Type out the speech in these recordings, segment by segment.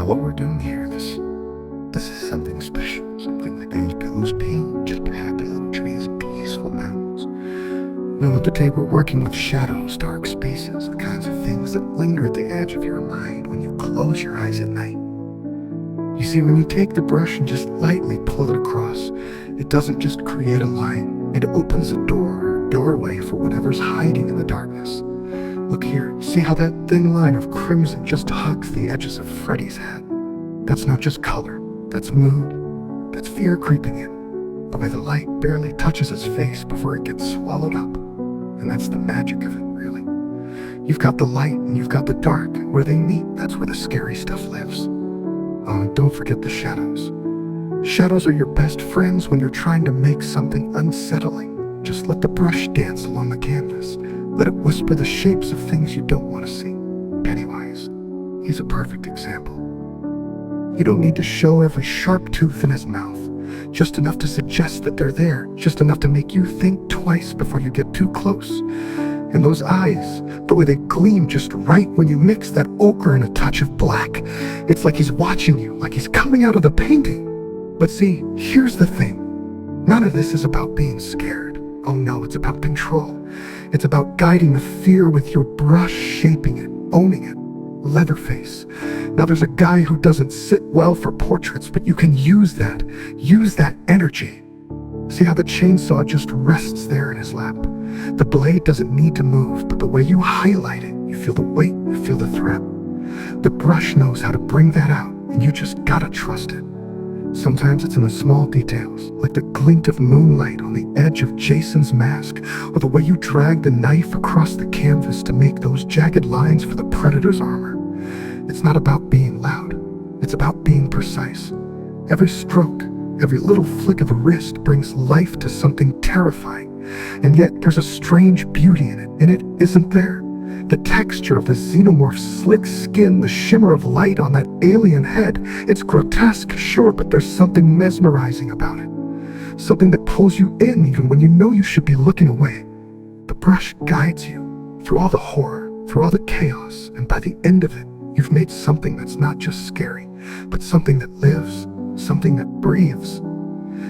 Now what we're doing here, this is something special, something that goes beyond just happy little trees and peaceful mountains. No, today we're working with shadows, dark spaces, the kinds of things that linger at the edge of your mind when you close your eyes at night. You see, when you take the brush and just lightly pull it across, it doesn't just create a line, it opens a doorway for whatever's hiding in the darkness. Look here, see how that thin line of crimson just hugs the edges of Freddy's head? That's not just color, that's mood, that's fear creeping in. The way the light barely touches his face before it gets swallowed up. And that's the magic of it, really. You've got the light and you've got the dark. Where they meet, that's where the scary stuff lives. Oh, and don't forget the shadows. Shadows are your best friends when you're trying to make something unsettling. Just let the brush dance along the canvas. Let it whisper the shapes of things you don't want to see. Pennywise, he's a perfect example. You don't need to show every sharp tooth in his mouth. Just enough to suggest that they're there. Just enough to make you think twice before you get too close. And those eyes, the way they gleam just right when you mix that ochre and a touch of black. It's like he's watching you, like he's coming out of the painting. But see, here's the thing. None of this is about being scared. Oh no, it's about control. It's about guiding the fear with your brush, shaping it, owning it. Leatherface. Now there's a guy who doesn't sit well for portraits, but you can use that energy. See how the chainsaw just rests there in his lap? The blade doesn't need to move, but the way you highlight it, you feel the weight, you feel the threat. The brush knows how to bring that out, and you just gotta trust it. Sometimes it's in the small details, like the glint of moonlight on the edge of Jason's mask, or the way you drag the knife across the canvas to make those jagged lines for the Predator's armor. It's not about being loud, it's about being precise. Every stroke, every little flick of a wrist brings life to something terrifying, and yet there's a strange beauty in it, and it isn't there. The texture of the xenomorph's slick skin, the shimmer of light on that alien head, it's grotesque, sure, but there's something mesmerizing about it. Something that pulls you in even when you know you should be looking away. The brush guides you through all the horror, through all the chaos, and by the end of it, you've made something that's not just scary, but something that lives, something that breathes.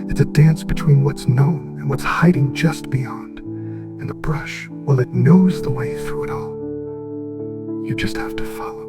It's a dance between what's known and what's hiding just beyond. And the brush, well, it knows the way through it all. You just have to follow.